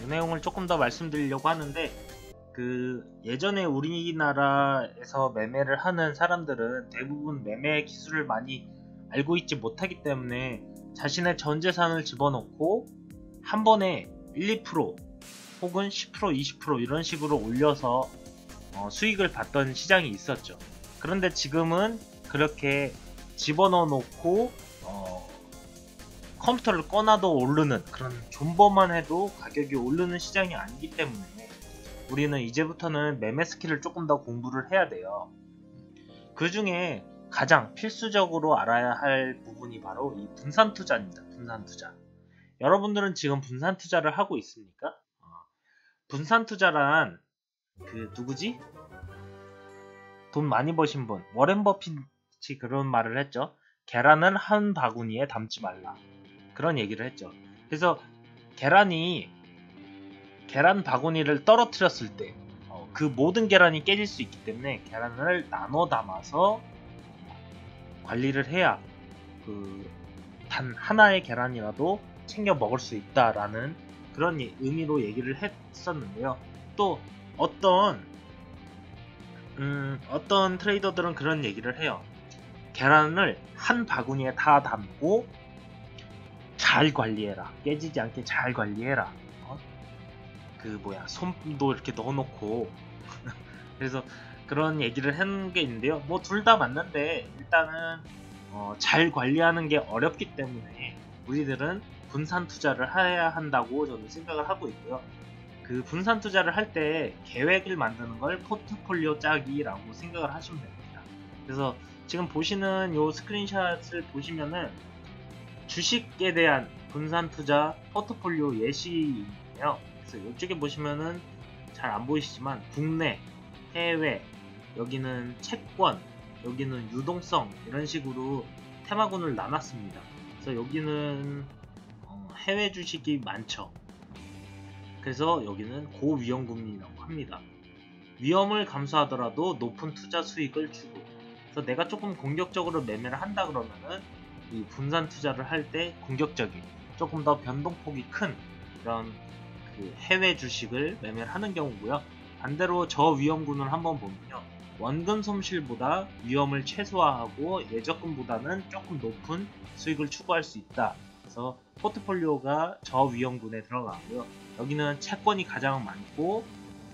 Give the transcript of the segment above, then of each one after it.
내용을 조금 더 말씀드리려고 하는데, 예전에 우리나라에서 매매를 하는 사람들은 대부분 매매 기술을 많이 알고 있지 못하기 때문에 자신의 전 재산을 집어넣고 한 번에 1, 2% 혹은 10%, 20% 이런 식으로 올려서 수익을 봤던 시장이 있었죠. 그런데 지금은 그렇게 집어넣어 놓고 컴퓨터를 꺼놔도 오르는 그런 존버만 해도 가격이 오르는 시장이 아니기 때문에 우리는 이제부터는 매매 스킬을 조금 더 공부를 해야 돼요. 그 중에 가장 필수적으로 알아야 할 부분이 바로 이 분산 투자입니다. 분산 투자. 여러분들은 지금 분산 투자를 하고 있습니까? 분산 투자란 누구지? 돈 많이 버신 분, 워렌 버핏이 그런 말을 했죠. 계란은 한 바구니에 담지 말라. 그런 얘기를 했죠. 그래서 계란 바구니를 떨어뜨렸을 때 그 모든 계란이 깨질 수 있기 때문에 계란을 나눠 담아서 관리를 해야 단 하나의 계란이라도 챙겨 먹을 수 있다라는 그런 의미로 얘기를 했었는데요. 또 어떤 트레이더들은 그런 얘기를 해요. 계란을 한 바구니에 다 담고 잘 관리해라. 깨지지 않게 잘 관리해라. 솜도 이렇게 넣어놓고 그래서 그런 얘기를 한 게 있는데요. 뭐 둘 다 맞는데 일단은 잘 관리하는 게 어렵기 때문에 우리들은 분산 투자를 해야 한다고 저는 생각을 하고 있고요. 그 분산 투자를 할 때 계획을 만드는 걸 포트폴리오 짜기라고 생각을 하시면 됩니다. 그래서 지금 보시는 요 스크린샷을 보시면은 주식에 대한 분산 투자 포트폴리오 예시예요. 그래서 이쪽에 보시면은 잘 안 보이시지만 국내, 해외, 여기는 채권, 여기는 유동성 이런 식으로 테마군을 나눴습니다. 그래서 여기는 해외 주식이 많죠. 그래서 여기는 고위험군이라고 합니다. 위험을 감수하더라도 높은 투자 수익을 주고, 그래서 내가 조금 공격적으로 매매를 한다 그러면은 이 분산 투자를 할 때 공격적인 조금 더 변동폭이 큰 이런 해외 주식을 매매를 하는 경우고요. 반대로 저위험군을 한번 보면요, 원금 손실보다 위험을 최소화하고 예적금보다는 조금 높은 수익을 추구할 수 있다. 그래서 포트폴리오가 저위험군에 들어가고요. 여기는 채권이 가장 많고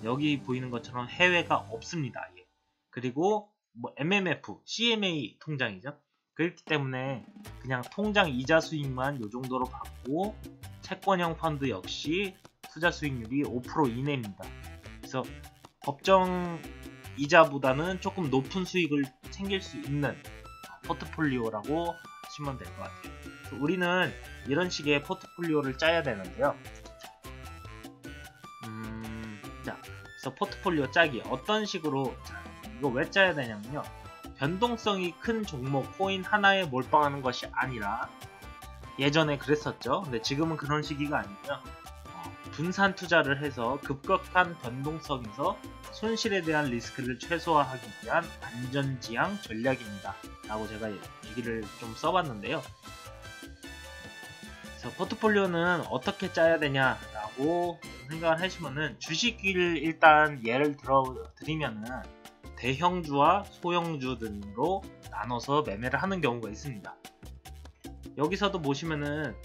여기 보이는 것처럼 해외가 없습니다. 그리고 MMF, CMA 통장이죠. 그렇기 때문에 그냥 통장 이자 수익만 이 정도로 받고 채권형 펀드 역시 투자 수익률이 5% 이내입니다. 그래서 법정 이자보다는 조금 높은 수익을 챙길 수 있는 포트폴리오라고 하시면 될 것 같아요. 우리는 이런 식의 포트폴리오를 짜야 되는데요. 그래서 포트폴리오 짜기 어떤 식으로 이거 왜 짜야 되냐면요, 변동성이 큰 종목 코인 하나에 몰빵하는 것이 아니라 예전에 그랬었죠. 근데 지금은 그런 시기가 아니고요. 분산 투자를 해서 급격한 변동성에서 손실에 대한 리스크를 최소화하기 위한 안전지향 전략입니다. 라고 제가 얘기를 좀 써봤는데요. 그래서 포트폴리오는 어떻게 짜야 되냐라고 생각을 하시면은 주식을 일단 예를 들어드리면은 대형주와 소형주 등으로 나눠서 매매를 하는 경우가 있습니다. 여기서도 보시면은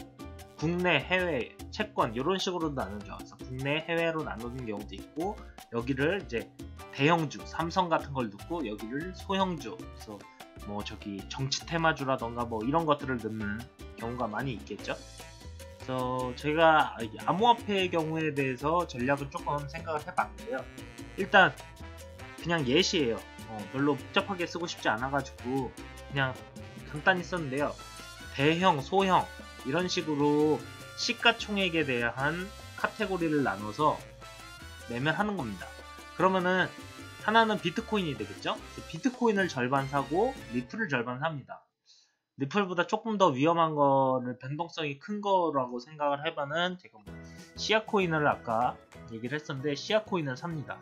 국내, 해외, 채권 이런 식으로 나누죠. 그래서 국내, 해외로 나누는 경우도 있고, 여기를 이제 대형주, 삼성 같은 걸 넣고 여기를 소형주, 그래서 정치 테마주라던가 이런 것들을 넣는 경우가 많이 있겠죠. 그래서 제가 암호화폐의 경우에 대해서 전략을 조금 생각을 해봤는데요. 일단 그냥 예시예요. 별로 복잡하게 쓰고 싶지 않아가지고 그냥 간단히 썼는데요. 대형, 소형 이런 식으로 시가총액에 대한 카테고리를 나눠서 매매를 하는 겁니다. 그러면은 하나는 비트코인이 되겠죠? 비트코인을 절반 사고 리플을 절반 삽니다. 리플보다 조금 더 위험한 거를 변동성이 큰 거라고 생각을 해봐는 제가 시아코인을 아까 얘기를 했었는데 시아코인을 삽니다.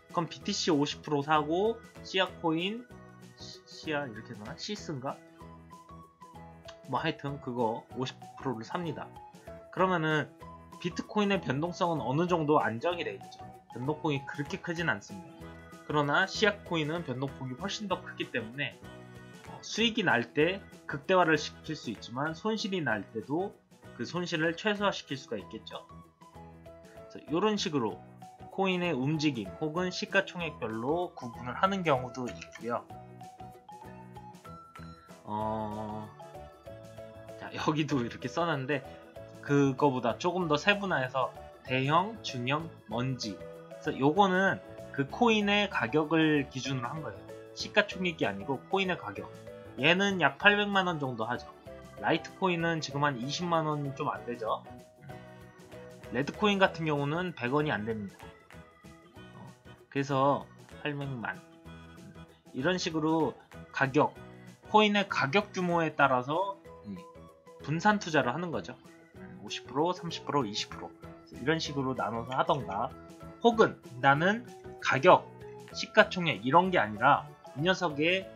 그럼 BTC 50% 사고 시아코인 시아 이렇게 되나? 시스인가? 하여튼 그거 50%를 삽니다. 그러면은 비트코인의 변동성은 어느 정도 안정이 되어 있죠. 변동폭이 그렇게 크진 않습니다. 그러나 시아코인은 변동폭이 훨씬 더 크기 때문에 수익이 날 때 극대화를 시킬 수 있지만 손실이 날 때도 그 손실을 최소화시킬 수가 있겠죠. 이런 식으로 코인의 움직임 혹은 시가총액별로 구분을 하는 경우도 있고요. 자, 여기도 이렇게 써놨는데 그거보다 조금 더 세분화해서 대형, 중형, 먼지. 그래서 요거는 그 코인의 가격을 기준으로 한 거예요. 시가총액이 아니고 코인의 가격. 얘는 약 800만원 정도 하죠. 라이트코인은 지금 한 20만원이 좀 안되죠. 레드코인 같은 경우는 100원이 안됩니다. 그래서 800만 이런 식으로 가격, 코인의 가격 규모에 따라서 분산 투자를 하는 거죠. 50%, 30%, 20% 이런 식으로 나눠서 하던가, 혹은 나는 가격, 시가총액 이런 게 아니라 이 녀석의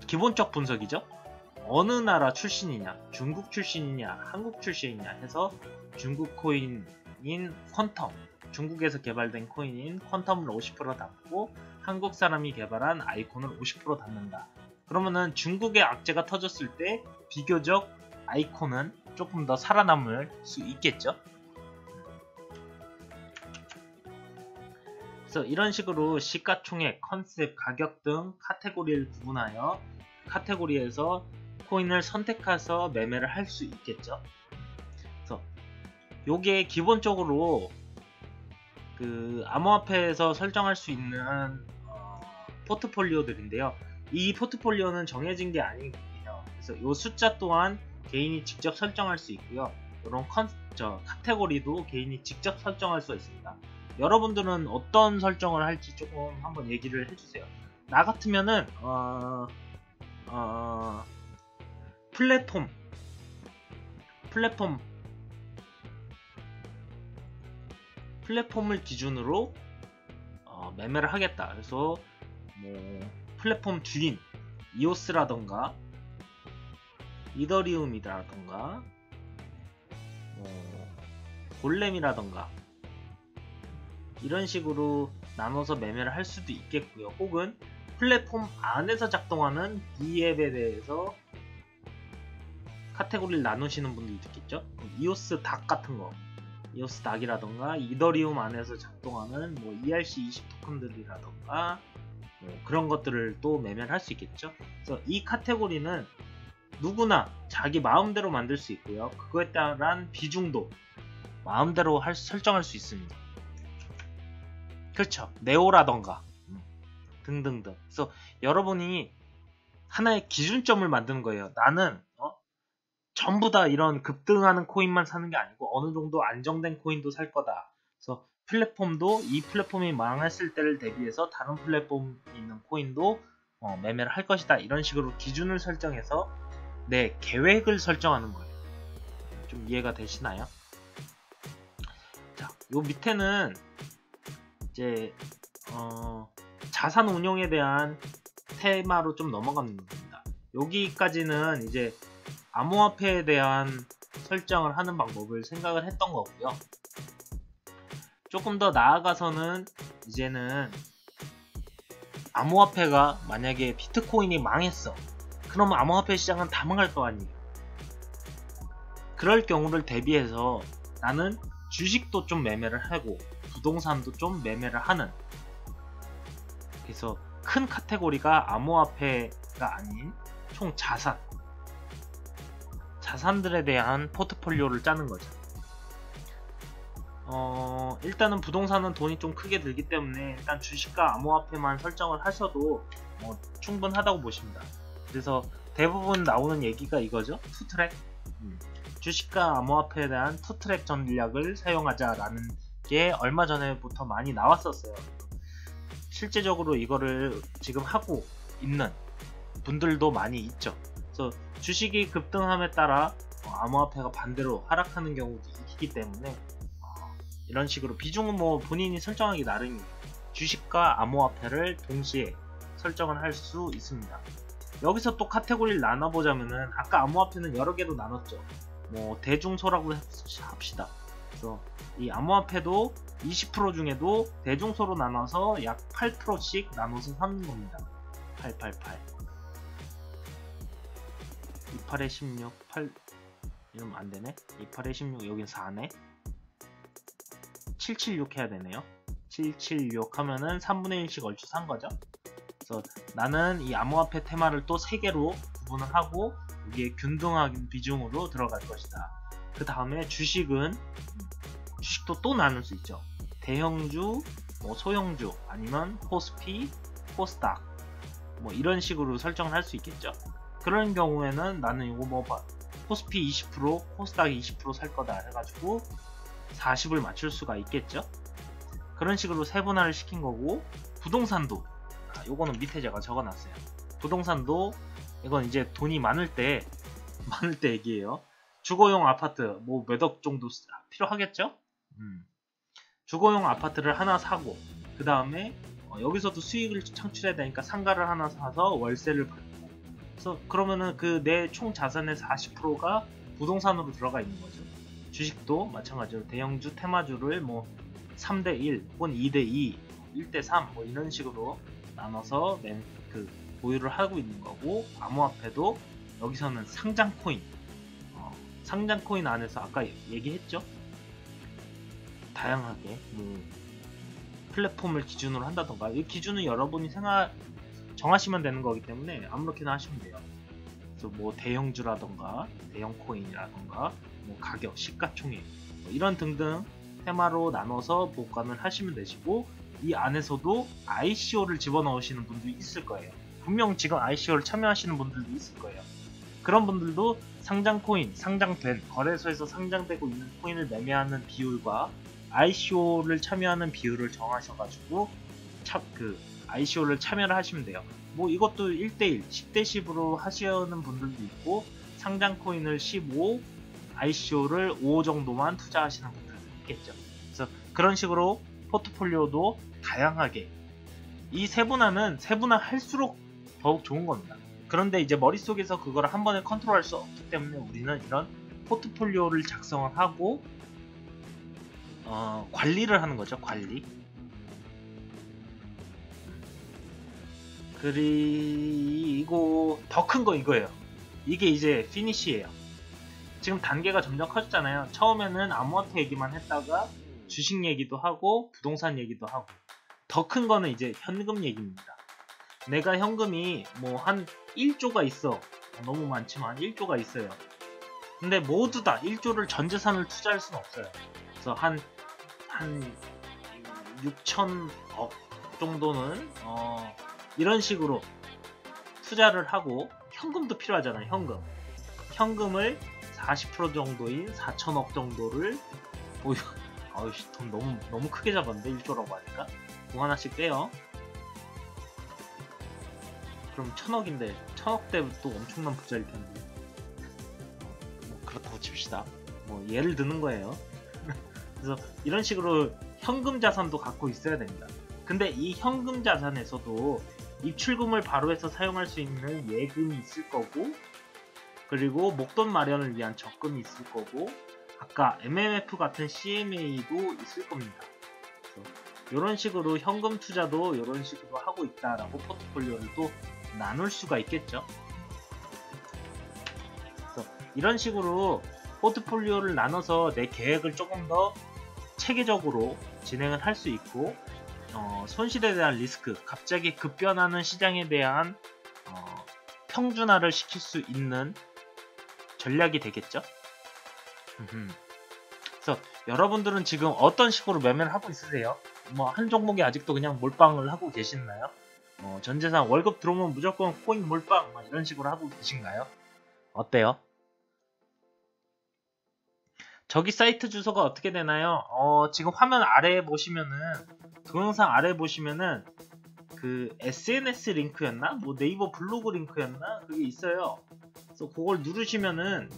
기본적 분석이죠. 어느 나라 출신이냐, 중국 출신이냐, 한국 출신이냐 해서 중국 코인인 퀀텀, 중국에서 개발된 코인인 퀀텀을 50% 담고 한국 사람이 개발한 아이콘을 50% 담는다. 그러면은 중국의 악재가 터졌을 때 비교적 아이콘은 조금 더 살아남을 수 있겠죠. 그래서 이런 식으로 시가총액, 컨셉, 가격 등 카테고리를 구분하여 카테고리에서 코인을 선택해서 매매를 할 수 있겠죠. 그래서 요게 기본적으로 그 암호화폐에서 설정할 수 있는 포트폴리오들인데요. 이 포트폴리오는 정해진 게 아니에요. 그래서 요 숫자 또한 개인이 직접 설정할 수 있고요. 이런 카테고리도 개인이 직접 설정할 수 있습니다. 여러분들은 어떤 설정을 할지 조금 한번 얘기를 해주세요. 나 같으면은 플랫폼을 기준으로 매매를 하겠다. 그래서 뭐 플랫폼 주인 이오스라던가 이더리움이라던가 골렘이라던가 이런 식으로 나눠서 매매를 할 수도 있겠고요. 혹은 플랫폼 안에서 작동하는 B앱에 대해서 카테고리를 나누시는 분들이 있겠죠. 이오스 닥 같은 거, 이오스 닥이라던가 이더리움 안에서 작동하는 뭐 ERC20 토큰들이라던가 그런 것들을 또 매매를 할 수 있겠죠. 그래서 이 카테고리는 누구나 자기 마음대로 만들 수 있고요. 그거에 따른 비중도 마음대로 설정할 수 있습니다. 그렇죠. 네오라던가 등등등. 그래서 여러분이 하나의 기준점을 만드는 거예요. 나는 전부 다 이런 급등하는 코인만 사는 게 아니고 어느 정도 안정된 코인도 살 거다. 그래서 플랫폼도 이 플랫폼이 망했을 때를 대비해서 다른 플랫폼이 있는 코인도 매매를 할 것이다. 이런 식으로 기준을 설정해서 내 계획을 설정하는 거예요. 좀 이해가 되시나요? 자, 요 밑에는 이제 자산 운용에 대한 테마로 좀 넘어갑니다. 여기까지는 이제 암호화폐에 대한 설정을 하는 방법을 생각을 했던 거고요. 조금 더 나아가서는 이제는 암호화폐가 만약에 비트코인이 망했어. 그러면 암호화폐 시장은 다 망할 거 아니에요. 그럴 경우를 대비해서 나는 주식도 좀 매매를 하고 부동산도 좀 매매를 하는, 그래서 큰 카테고리가 암호화폐가 아닌 총 자산들에 대한 포트폴리오를 짜는 거죠. 일단은 부동산은 돈이 좀 크게 들기 때문에 일단 주식과 암호화폐만 설정을 하셔도 충분하다고 보십니다. 그래서 대부분 나오는 얘기가 이거죠. 투트랙. 주식과 암호화폐에 대한 투트랙 전략을 사용하자라는 게 얼마 전에부터 많이 나왔었어요. 실제적으로 이거를 지금 하고 있는 분들도 많이 있죠. 그래서 주식이 급등함에 따라 암호화폐가 반대로 하락하는 경우도 있기 때문에 이런 식으로 비중은 뭐 본인이 설정하기 나름이에요. 주식과 암호화폐를 동시에 설정을 할 수 있습니다. 여기서 또 카테고리를 나눠보자면은 아까 암호화폐는 여러 개로 나눴죠. 뭐 대중소라고 합시다. 그래서 이 암호화폐도 20% 중에도 대중소로 나눠서 약 8%씩 나눠서 사는 겁니다. 888 28에 16 8 이러면 안되네. 28에 16 여긴 4네. 776 해야 되네요. 776 하면은 3분의 1씩 얼추 산 거죠. 그래서 나는 이 암호화폐 테마를 또 3개로 구분을 하고 여기에 균등한 비중으로 들어갈 것이다. 그 다음에 주식은 주식도 또 나눌 수 있죠. 대형주, 뭐 소형주, 아니면 코스피, 코스닥 뭐 이런 식으로 설정을 할 수 있겠죠. 그런 경우에는 나는 이거 뭐 코스피 20%, 코스닥 20% 살 거다 해가지고 40을 맞출 수가 있겠죠. 그런 식으로 세분화를 시킨 거고, 부동산도 요거는 밑에 제가 적어놨어요. 부동산도 이건 이제 돈이 많을 때 얘기예요. 주거용 아파트 뭐 몇 억 정도 필요하겠죠. 주거용 아파트를 하나 사고 그 다음에 여기서도 수익을 창출해야 되니까 상가를 하나 사서 월세를 받고, 그래서 그러면은 그 내 총 자산의 40%가 부동산으로 들어가 있는 거죠. 주식도 마찬가지로 대형주, 테마주를 뭐 3대1 혹은 2대2, 1대3 뭐 이런 식으로 나눠서 보유를 하고 있는 거고, 암호화폐도 여기서는 상장 코인, 상장 코인 안에서 아까 얘기했죠. 다양하게 뭐 플랫폼을 기준으로 한다던가, 이 기준은 여러분이 정하시면 되는 거기 때문에 아무렇게나 하시면 돼요. 그래서 뭐 대형주라던가 대형 코인이라던가 뭐 가격, 시가총액 뭐 이런 등등 테마로 나눠서 보관을 하시면 되시고, 이 안에서도 ICO를 집어넣으시는 분들이 있을 거예요. 분명 지금 ICO를 참여하시는 분들도 있을 거예요. 그런 분들도 상장 코인, 상장된 거래소에서 상장되고 있는 코인을 매매하는 비율과 ICO를 참여하는 비율을 정하셔가지고 ICO를 참여를 하시면 돼요. 뭐 이것도 1대1, 10대10으로 하시는 분들도 있고, 상장 코인을 15, ICO를 5 정도만 투자하시는 분들도 있겠죠. 그래서 그런 식으로 포트폴리오도 다양하게, 이 세분화할수록 더욱 좋은 겁니다. 그런데 이제 머릿속에서 그걸 한 번에 컨트롤할 수 없기 때문에 우리는 이런 포트폴리오를 작성을 하고 관리를 하는 거죠. 관리. 그리고 더 큰 거 이거예요. 이게 이제 피니시예요. 지금 단계가 점점 커졌잖아요. 처음에는 암호화폐 얘기만 했다가 주식 얘기도 하고 부동산 얘기도 하고, 더 큰 거는 이제 현금 얘기입니다. 내가 현금이 뭐 한 1조가 있어. 너무 많지만 1조가 있어요. 근데 모두 다 1조를 전 재산을 투자할 수는 없어요. 그래서 한 6천억 정도는 이런 식으로 투자를 하고, 현금도 필요하잖아요. 현금을 40% 정도인 4천억 정도를 돈 너무 크게 잡았는데 1조라고 하니까 공 하나씩 빼요. 그럼 1000억인데 1000억대 또 엄청난 부자일 텐데, 뭐 그렇다고 칩시다. 뭐 예를 드는 거예요. 그래서 이런 식으로 현금 자산도 갖고 있어야 됩니다. 근데 이 현금 자산에서도 입출금을 바로 해서 사용할 수 있는 예금이 있을 거고, 그리고 목돈 마련을 위한 적금이 있을 거고, 아까 MMF 같은 CMA도 있을 겁니다. 이런 식으로 현금 투자도 이런 식으로 하고 있다라고 포트폴리오를 또 나눌 수가 있겠죠. 그래서 이런 식으로 포트폴리오를 나눠서 내 계획을 조금 더 체계적으로 진행을 할 수 있고, 손실에 대한 리스크, 갑자기 급변하는 시장에 대한 평준화를 시킬 수 있는 전략이 되겠죠. 그래서 여러분들은 지금 어떤 식으로 매매를 하고 있으세요? 뭐 한 종목에 아직도 그냥 몰빵을 하고 계시나요? 전재산 월급 들어오면 무조건 코인 몰빵 이런 식으로 하고 계신가요? 어때요? 저기 사이트 주소가 어떻게 되나요? 지금 화면 아래에 보시면은, 동영상 아래에 보시면은 그 SNS 링크였나? 뭐 네이버 블로그 링크였나? 그게 있어요. 그래서 그걸 누르시면은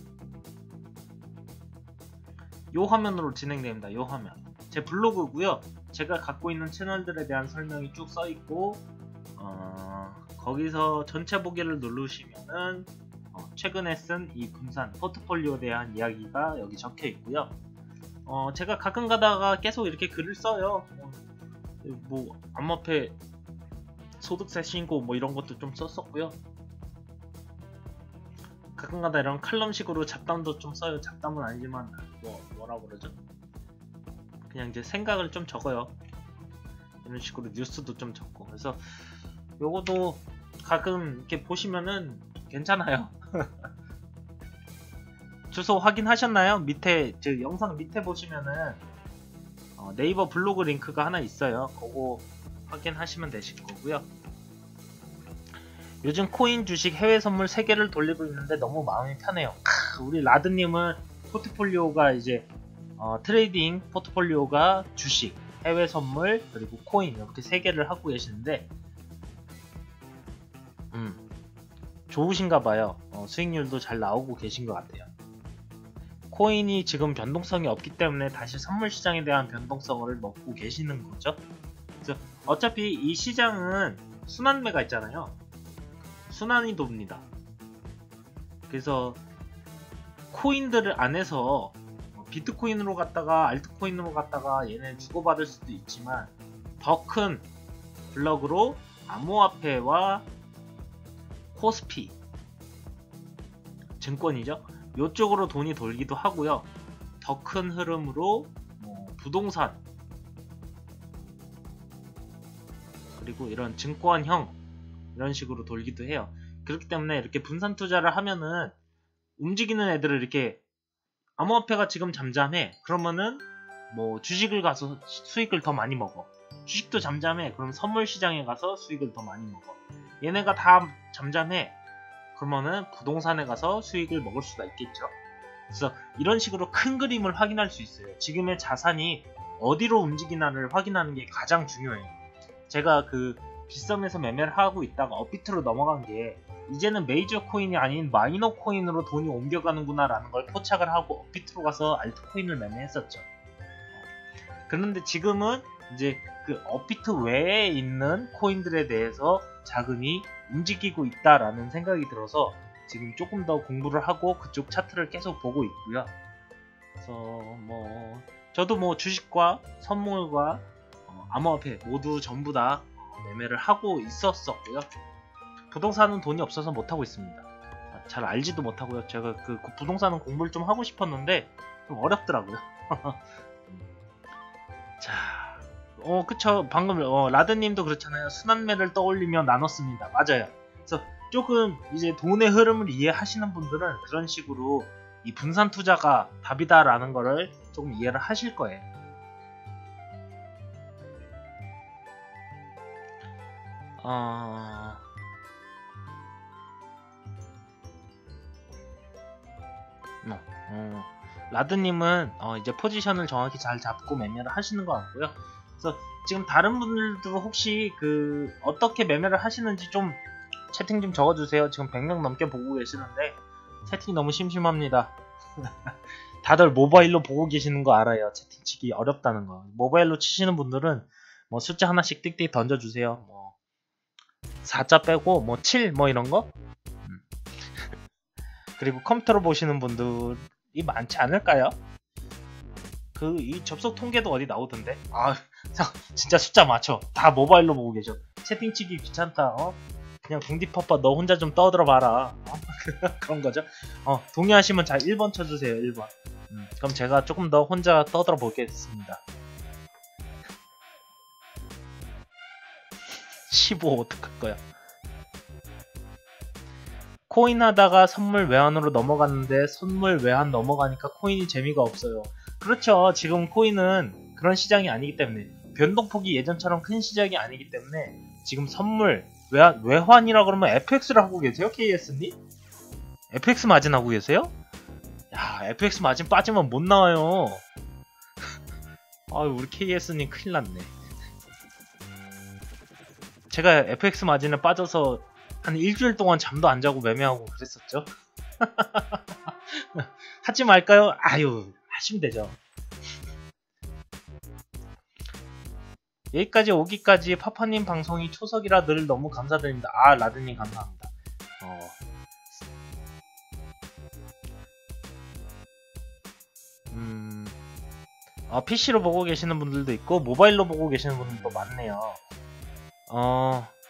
요 화면으로 진행됩니다. 요 화면. 제 블로그고요. 제가 갖고 있는 채널들에 대한 설명이 쭉 써있고, 거기서 전체 보기를 누르시면은 최근에 쓴 이 분산 포트폴리오에 대한 이야기가 여기 적혀 있고요. 제가 가끔 가다가 계속 이렇게 글을 써요. 뭐 암호화폐 소득세 신고 뭐 이런 것도 좀 썼었고요. 가끔가다 이런 칼럼식으로 잡담도 좀 써요. 잡담은 아니지만 뭐라고 그러죠? 그냥 이제 생각을 좀 적어요. 이런 식으로 뉴스도 좀 적고. 그래서 요거도 가끔 이렇게 보시면은 괜찮아요. 주소 확인하셨나요? 밑에 영상 밑에 보시면은 네이버 블로그 링크가 하나 있어요. 그거 확인하시면 되실 거고요. 요즘 코인, 주식, 해외 선물 3개를 돌리고 있는데 너무 마음이 편해요. 우리 라드님은 포트폴리오가 이제 트레이딩 포트폴리오가 주식, 해외 선물, 그리고 코인 이렇게 3개를 하고 계시는데 좋으신가 봐요. 수익률도 잘 나오고 계신 것 같아요. 코인이 지금 변동성이 없기 때문에 다시 선물 시장에 대한 변동성을 먹고 계시는 거죠. 그래서 어차피 이 시장은 순환매가 있잖아요. 순환이 돕니다. 그래서 코인들 안에서 비트코인으로 갔다가 알트코인으로 갔다가 얘네 주고받을 수도 있지만 더 큰 블럭으로 암호화폐와 코스피 증권이죠. 이쪽으로 돈이 돌기도 하고요. 더 큰 흐름으로 부동산 그리고 이런 증권형 이런 식으로 돌기도 해요. 그렇기 때문에 이렇게 분산 투자를 하면은 움직이는 애들을 이렇게 암호화폐가 지금 잠잠해. 그러면은 뭐 주식을 가서 수익을 더 많이 먹어. 주식도 잠잠해. 그럼 선물 시장에 가서 수익을 더 많이 먹어. 얘네가 다 잠잠해. 그러면은 부동산에 가서 수익을 먹을 수가 있겠죠. 그래서 이런 식으로 큰 그림을 확인할 수 있어요. 지금의 자산이 어디로 움직이나를 확인하는 게 가장 중요해요. 제가 그 빗썸에서 매매를 하고 있다가 업비트로 넘어간 게 이제는 메이저 코인이 아닌 마이너 코인으로 돈이 옮겨가는구나 라는 걸 포착을 하고 업비트로 가서 알트코인을 매매했었죠. 그런데 지금은 이제 그 업비트 외에 있는 코인들에 대해서 자금이 움직이고 있다라는 생각이 들어서 지금 조금 더 공부를 하고 그쪽 차트를 계속 보고 있고요. 그래서 저도 주식과 선물과 암호화폐 모두 전부 다 매매를 하고 있었었고요. 부동산은 돈이 없어서 못하고 있습니다. 잘 알지도 못하고요. 제가 그 부동산은 공부를 좀 하고 싶었는데 좀 어렵더라고요. 자, 그쵸. 방금 라드님도 그렇잖아요. 순환매를 떠올리며 나눴습니다. 맞아요. 그래서 조금 이제 돈의 흐름을 이해하시는 분들은 그런 식으로 이 분산 투자가 답이다라는 거를 조금 이해를 하실 거예요. 라드님은 이제 포지션을 정확히 잘 잡고 매매를 하시는 것 같고요. 그래서 지금 다른 분들도 혹시 어떻게 매매를 하시는지 좀 채팅 좀 적어주세요. 지금 100명 넘게 보고 계시는데 채팅이 너무 심심합니다. 다들 모바일로 보고 계시는 거 알아요. 채팅 치기 어렵다는 거. 모바일로 치시는 분들은 숫자 하나씩 띡띡 던져주세요. 4자 빼고 7 이런 거. 그리고 컴퓨터로 보시는 분들이 많지 않을까요? 이 접속 통계도 어디 나오던데. 진짜 숫자 맞춰. 다 모바일로 보고 계셔. 채팅 치기 귀찮다. 그냥 궁디퍼빠 너 혼자 좀 떠들어 봐라. 그런 거죠. 동의하시면 자 1번 쳐주세요. 1번. 그럼 제가 조금 더 혼자 떠들어 보겠습니다. 15 어떡할 거야. 코인 하다가 선물 외환으로 넘어갔는데 선물 외환 넘어가니까 코인이 재미가 없어요. 그렇죠. 지금 코인은 그런 시장이 아니기 때문에 변동폭이 예전처럼 큰 시장이 아니기 때문에 지금 선물 외환이라 그러면 FX를 하고 계세요? KS님? FX 마진 하고 계세요? 야, FX 마진 빠지면 못 나와요. 우리 KS님 큰일 났네. 제가 FX 마진에 빠져서 한 일주일 동안 잠도 안 자고 매매하고 그랬었죠. 하지 말까요? 하시면 되죠. 여기까지 오기까지 파파님 방송이 초석이라 늘 너무 감사드립니다. 라드님 감사합니다. PC로 보고 계시는 분들도 있고 모바일로 보고 계시는 분들도 많네요.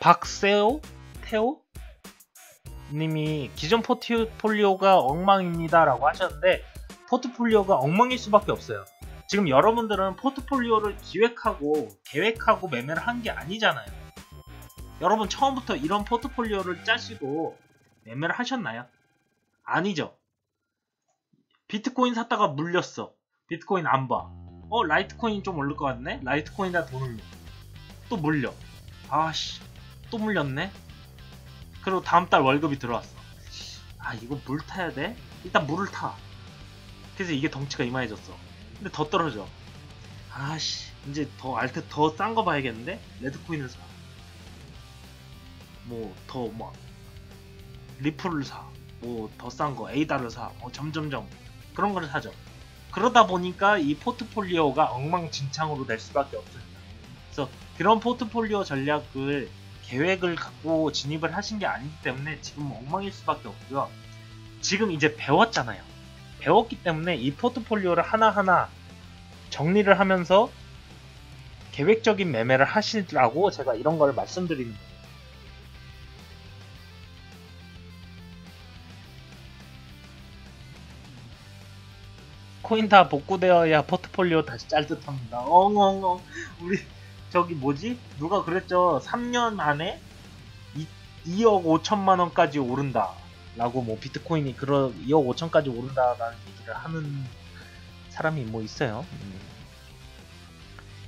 박세호? 태호? 님이 기존 포트폴리오가 엉망입니다 라고 하셨는데, 포트폴리오가 엉망일 수밖에 없어요. 지금 여러분들은 포트폴리오를 기획하고 계획하고 매매를 한 게 아니잖아요. 여러분 처음부터 이런 포트폴리오를 짜시고 매매를 하셨나요? 아니죠. 비트코인 샀다가 물렸어. 비트코인 안 봐. 라이트코인 좀 오를 것 같네? 라이트코인에다 돈을 넣어. 또 물려. 아씨, 또 물렸네? 그리고 다음달 월급이 들어왔어. 이거 물 타야 돼? 일단 물을 타. 그래서 이게 덩치가 이만해졌어. 근데 더 떨어져. 아씨, 이제 더 알트 더 싼 거 봐야겠는데? 레드코인을 사. 리플을 사. 더 싼 거, 에이다를 사. 점점점. 그런 거를 사죠. 그러다 보니까 이 포트폴리오가 엉망진창으로 될 수밖에 없습니다. 그래서 그런 포트폴리오 전략을 계획을 갖고 진입을 하신 게 아니기 때문에 지금 엉망일 수밖에 없고요. 지금 이제 배웠잖아요. 배웠기 때문에 이 포트폴리오를 하나하나 정리를 하면서 계획적인 매매를 하시라고 제가 이런 걸 말씀드리는 거예요. 코인 다 복구되어야 포트폴리오 다시 짤 듯합니다. 엉엉엉. 우리 저기 뭐지? 누가 그랬죠? 3년 안에 2억 5천만 원까지 오른다 라고, 비트코인이 2억 5천까지 오른다라는 얘기를 하는 사람이 있어요.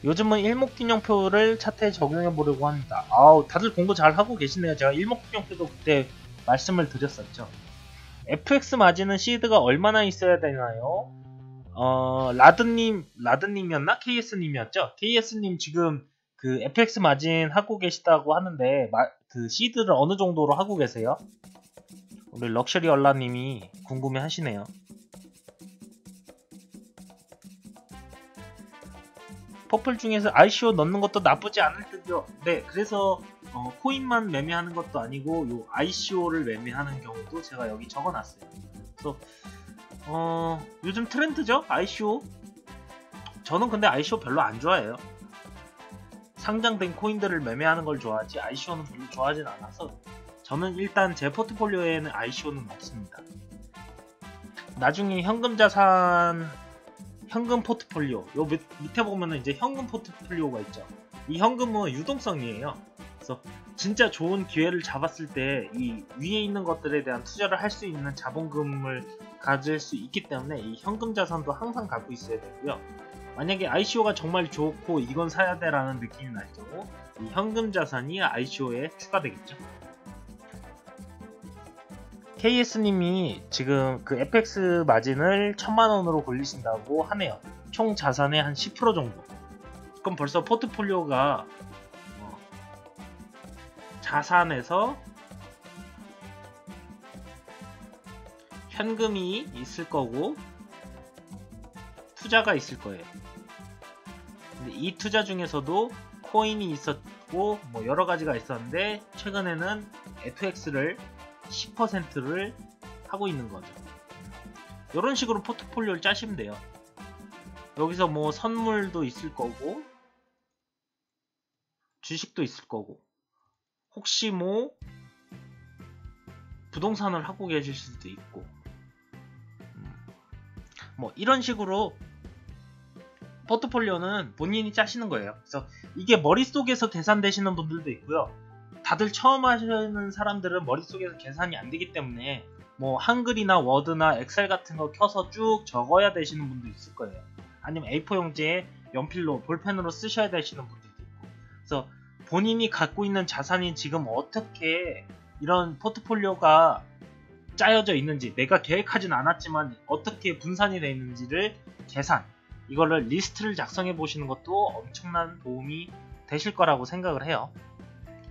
요즘은 일목균형표를 차트에 적용해 보려고 합니다. 다들 공부 잘 하고 계시네요. 제가 일목균형표도 그때 말씀을 드렸었죠. FX 마진은 시드가 얼마나 있어야 되나요? 라드님이었나? KS님이었죠? KS님 지금 그 FX 마진 하고 계시다고 하는데, 그 시드를 어느 정도로 하고 계세요? 우리 럭셔리 얼라님이 궁금해 하시네요. 퍼플 중에서 ICO 넣는 것도 나쁘지 않을 듯요. 네, 그래서 코인만 매매하는 것도 아니고 요 ICO를 매매하는 경우도 제가 여기 적어놨어요. 그래서 요즘 트렌드죠? ICO. 저는 근데 ICO 별로 안 좋아해요. 상장된 코인들을 매매하는 걸 좋아하지 ICO는 별로 좋아하진 않아서 저는 일단 제 포트폴리오에는 ICO는 없습니다. 나중에 현금 자산, 현금 포트폴리오, 요 밑에 보면은 이제 현금 포트폴리오가 있죠. 이 현금은 유동성이에요. 그래서 진짜 좋은 기회를 잡았을 때 이 위에 있는 것들에 대한 투자를 할 수 있는 자본금을 가질 수 있기 때문에 이 현금 자산도 항상 갖고 있어야 되고요. 만약에 ICO가 정말 좋고 이건 사야 돼 라는 느낌이 날 경우 이 현금 자산이 ICO에 추가되겠죠. KS님이 지금 그 FX 마진을 1000만원으로 돌리신다고 하네요. 총 자산의 한 10% 정도. 그럼 벌써 포트폴리오가 자산에서 현금이 있을 거고 투자가 있을 거예요. 근데 이 투자 중에서도 코인이 있었고 여러 가지가 있었는데 최근에는 FX를 10%를 하고 있는 거죠. 이런 식으로 포트폴리오를 짜시면 돼요. 여기서 선물도 있을 거고 주식도 있을 거고 혹시 부동산을 하고 계실 수도 있고 이런 식으로 포트폴리오는 본인이 짜시는 거예요. 그래서 이게 머릿속에서 계산되시는 분들도 있고요. 다들 처음 하시는 사람들은 머릿속에서 계산이 안 되기 때문에 한글이나 워드나 엑셀 같은 거 켜서 쭉 적어야 되시는 분도 있을 거예요. 아니면 A4 용지에 연필로 볼펜으로 쓰셔야 되시는 분들도 있고. 그래서 본인이 갖고 있는 자산이 지금 어떻게 이런 포트폴리오가 짜여져 있는지, 내가 계획하진 않았지만 어떻게 분산이 되어 있는지를 이거를 리스트를 작성해 보시는 것도 엄청난 도움이 되실 거라고 생각을 해요.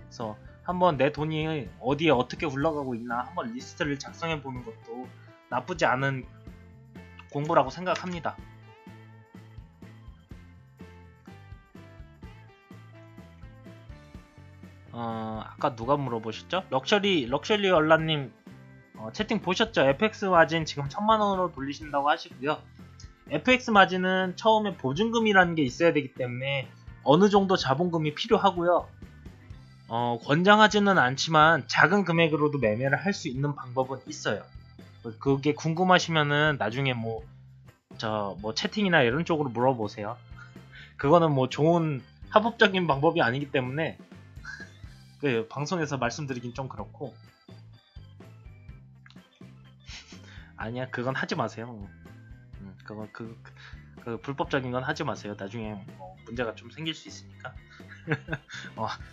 그래서 한번 내 돈이 어디에 어떻게 굴러가고 있나 한번 리스트를 작성해 보는 것도 나쁘지 않은 공부라고 생각합니다. 아까 누가 물어보셨죠? 럭셔리 얼라님 채팅 보셨죠? FX 마진 지금 1000만원으로 돌리신다고 하시고요. FX 마진은 처음에 보증금이라는 게 있어야 되기 때문에 어느 정도 자본금이 필요하고요. 권장하지는 않지만 작은 금액으로도 매매를 할 수 있는 방법은 있어요. 그게 궁금하시면은 나중에 뭐 채팅이나 이런 쪽으로 물어보세요. 그거는 뭐 좋은 합법적인 방법이 아니기 때문에 그 방송에서 말씀드리긴 좀 그렇고. 아니야, 그건 하지 마세요. 그건 그 불법적인 건 하지 마세요. 나중에 뭐 문제가 좀 생길 수 있으니까.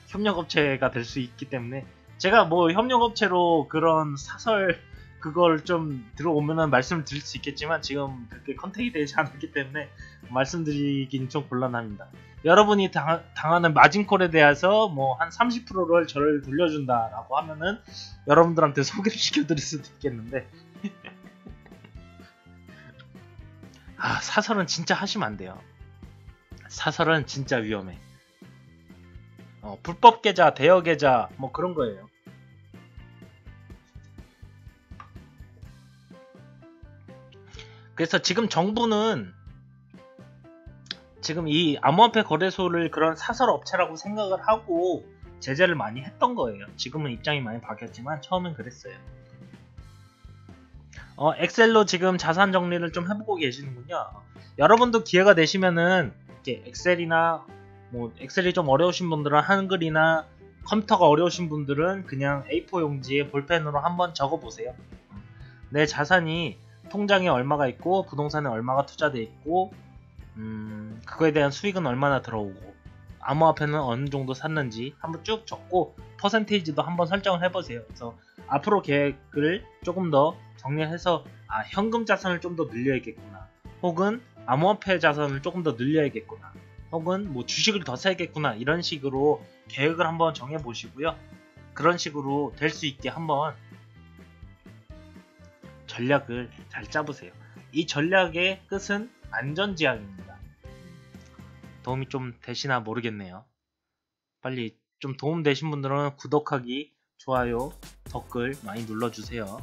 협력업체가 될 수 있기 때문에 제가 뭐 협력업체로 그런 사설 그걸 좀 들어오면은 말씀을 드릴 수 있겠지만 지금 그렇게 컨택이 되지 않았기 때문에 말씀드리긴 좀 곤란합니다. 여러분이 당하는 마진콜에 대해서 뭐 한 30%를 저를 돌려준다라고 하면은 여러분들한테 소개를 시켜드릴 수도 있겠는데 사설은 진짜 하시면 안 돼요. 사설은 진짜 위험해. 불법 계좌, 대여 계좌 뭐 그런 거예요. 그래서 지금 정부는 지금 이 암호화폐 거래소를 그런 사설 업체라고 생각을 하고 제재를 많이 했던 거예요. 지금은 입장이 많이 바뀌었지만 처음엔 그랬어요. 엑셀로 지금 자산 정리를 좀 해보고 계시는군요. 여러분도 기회가 되시면은 이렇게 엑셀이나 뭐 엑셀이 좀 어려우신 분들은 한글이나 컴퓨터가 어려우신 분들은 그냥 A4 용지에 볼펜으로 한번 적어보세요. 내 자산이 통장에 얼마가 있고 부동산에 얼마가 투자돼 있고 그거에 대한 수익은 얼마나 들어오고 암호화폐는 어느 정도 샀는지 한번 쭉 적고 퍼센테이지도 한번 설정을 해보세요. 그래서 앞으로 계획을 조금 더 정리해서 현금 자산을 좀 더 늘려야겠구나, 혹은 암호화폐 자산을 조금 더 늘려야겠구나, 혹은 뭐 주식을 더 사야겠구나, 이런 식으로 계획을 한번 정해보시고요. 그런 식으로 될 수 있게 한번 전략을 잘 짜보세요. 이 전략의 끝은 안전지향입니다. 도움이 좀 되시나 모르겠네요. 빨리 좀 도움 되신 분들은 구독하기, 좋아요, 댓글 많이 눌러주세요.